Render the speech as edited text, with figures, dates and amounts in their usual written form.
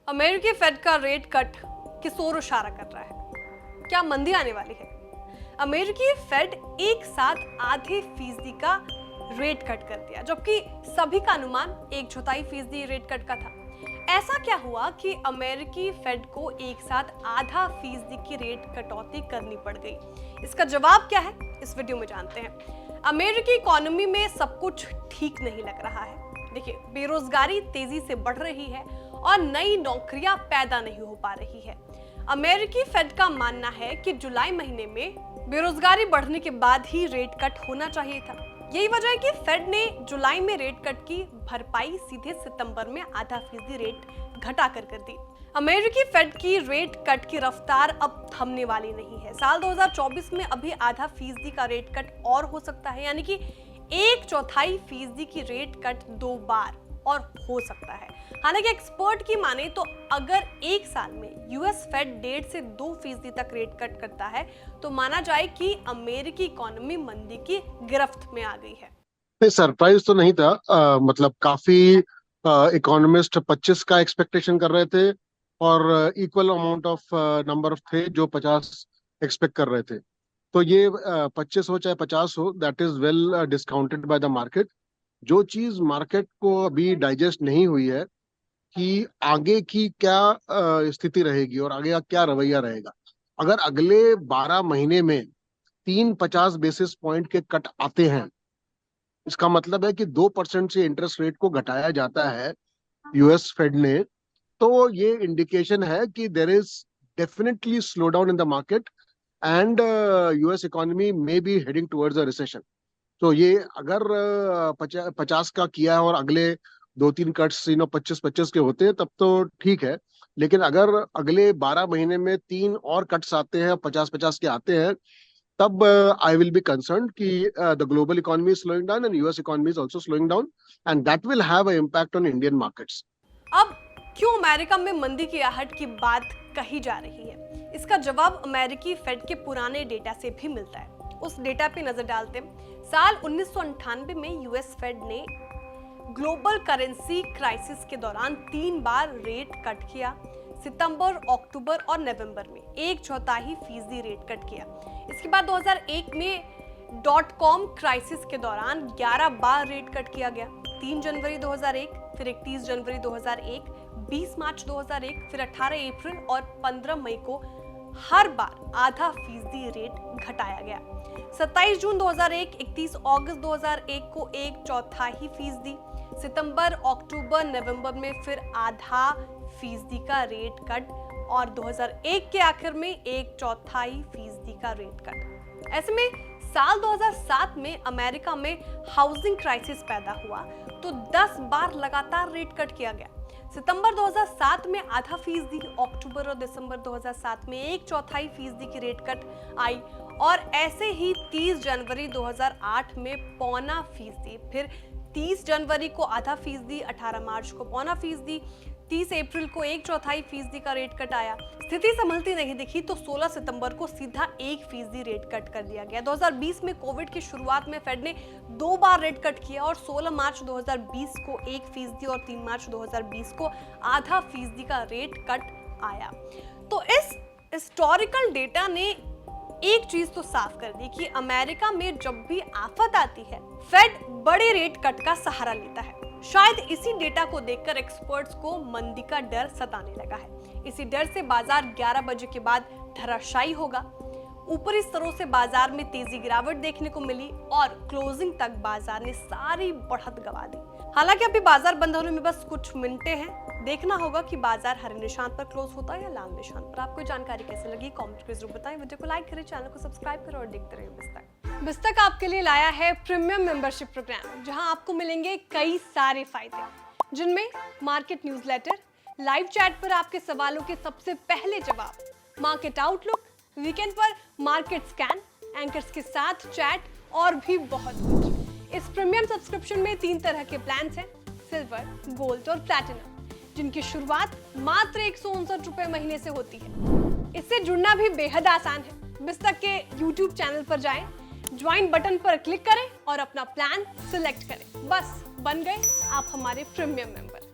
अमेरिकी फेड का rate cut किस ओर इशारा कर रहा है? क्या मंदी आने वाली है? अमेरिकी फेड एक साथ आधे फीसदी का रेट कट कर दिया, जबकि सभी का अनुमान 1/4% रेट कट का था। ऐसा क्या हुआ कि अमेरिकी फेड को एक साथ आधा फीसदी की रेट कटौती करनी पड़ गई? इसका जवाब क्या है, इस वीडियो में जानते हैं। अमेरिकी इकोनॉमी में सब कुछ ठीक नहीं लग रहा है। देखिए, बेरोजगारी तेजी से बढ़ रही है और नई नौकरियां पैदा नहीं हो पा रही है। अमेरिकी फेड का मानना है कि जुलाई महीने में बेरोजगारी बढ़ने के बाद ही रेट कट होना चाहिए था। यही वजह है कि फेड ने जुलाई में रेट कट की भरपाई सीधे सितंबर में आधा फीसदी रेट घटा कर दी। अमेरिकी फेड की रेट कट की रफ्तार अब थमने वाली नहीं है। साल 2024 में अभी आधा फीसदी का रेट कट और हो सकता है, यानी कि 1/4% की रेट कट 2 बार और हो सकता है। हालांकि एक्सपर्ट की माने तो अगर एक साल में यूएस फेड 1.5 से 2% तक रेट कट करता है तो माना जाए कि अमेरिकी इकोनॉमी मंदी की गिरफ्त में आ गई है। सरप्राइज तो नहीं था। मतलब काफी इकोनॉमिस्ट 25 का एक्सपेक्टेशन कर रहे थे और इक्वल अमाउंट ऑफ नंबर थे जो 50 एक्सपेक्ट कर रहे थे। तो ये 25 हो चाहे 50 हो, that is well discounted by the market. जो चीज मार्केट को अभी डाइजेस्ट नहीं हुई है कि आगे की क्या स्थिति रहेगी और आगे का क्या रवैया रहेगा। अगर अगले 12 महीने में 350 बेसिस पॉइंट के कट आते हैं, इसका मतलब है कि 2% से इंटरेस्ट रेट को घटाया जाता है यूएस फेड ने, तो ये इंडिकेशन है कि there is definitely slow down in the market and US economy may be heading towards a recession. तो ये अगर 50 का किया है और अगले 2-3 कट्स 25-25 के होते हैं तब तो ठीक है। लेकिन अगर अगले 12 महीने में 3 और कट्स आते हैं, 50-50 के आते हैं, तब आई विल बी कंसर्न कि the global economy is slowing down and US economy is also slowing down and that will have a impact on Indian markets. अब क्यों अमेरिका में मंदी की आहट की बात कही जा रही है? इसका जवाब अमेरिकी फेड के पुराने डेटा से भी मिलता है। उस डेटा पे नजर डालते हैं। साल 1998 में यूएस फेड ने ग्लोबल करेंसी क्राइसिस के दौरान 3 बार रेट कट किया। सितंबर, अक्टूबर और नवंबर में 1/4% रेट कट किया। इसके बाद 2001 में .com क्राइसिस के दौरान 11 बार रेट कट किया गया। 3 जनवरी 2001, फिर 31 जनवरी 2001, 20 मार्च 2001, फिर 18 अप्रैल और 15 मई को हर बार आधा फीसदी रेट घटाया गया। 27 जून 2001, 31 अगस्त 2001 को 1/4%, सितंबर, अक्टूबर, नवंबर में फिर आधा फीसदी का रेट कट और 2001 के आखिर में 1/4% का रेट कट। ऐसे में साल 2007 में अमेरिका में हाउसिंग क्राइसिस पैदा हुआ तो 10 बार लगातार रेट कट किया गया। सितंबर 2007 में आधा फीसदी, अक्टूबर और दिसंबर 2007 में 1/4% की रेट कट आई और ऐसे ही 30 जनवरी 2008 में 0.25%, फिर 30 जनवरी को आधा फीसदी, 18 मार्च को 0.25%, 30 अप्रैल को 1/4% का रेट कट आया। स्थिति संभलती नहीं दिखी तो 16 सितंबर को सीधा 1% रेट कट कर दिया गया। 2020 में कोविड की शुरुआत में फेड ने 2 बार रेट कट किया और 16 मार्च 2020 को 1% और 3 मार्च 2020 को आधा फीसदी का रेट कट आया। तो इस हिस्टोरिकल डेटा ने एक चीज तो साफ कर दी कि अमेरिका में जब भी आफत आती है, फेड बड़े रेट कट का सहारा लेता है। शायद इसी डेटा को देखकर एक्सपर्ट्स को मंदी का डर सताने लगा है। इसी डर से बाजार 11 बजे के बाद धराशायी होगा। ऊपरी स्तरों से बाजार में तेजी गिरावट देखने को मिली और क्लोजिंग तक बाजार ने सारी बढ़त गंवा दी। हालांकि अभी बाजार बंद होने में बस कुछ मिनटें हैं। देखना होगा कि बाजार हरे निशान पर क्लोज होता है या लाल निशान पर। आपको जानकारी कैसे लगी कमेंट में जरूर बताएं। वीडियो को लाइक करें, चैनल को सब्सक्राइब करें और देखते रहिए बिस्तक। बिस्तक आपके लिए लाया है प्रीमियम मेंबरशिप प्रोग्राम, जहां आपको मिलेंगे कई सारे फायदे, जिनमें मार्केट न्यूज़लेटर, लाइव चैट पर आपके सवालों के सबसे पहले जवाब, मार्केट आउटलुक, वीकेंड पर मार्केट स्कैन, एंकर्स के साथ चैट और भी बहुत कुछ। इस प्रीमियम सब्सक्रिप्शन में 3 तरह के प्लान्स हैं, सिल्वर, गोल्ड और प्लैटिनम, जिनकी शुरुआत मात्र 159 रुपए महीने से होती है। इससे जुड़ना भी बेहद आसान है। बिस्तक के YouTube चैनल पर जाएं, ज्वाइन बटन पर क्लिक करें और अपना प्लान सिलेक्ट करें। बस बन गए आप हमारे प्रीमियम मेंबर।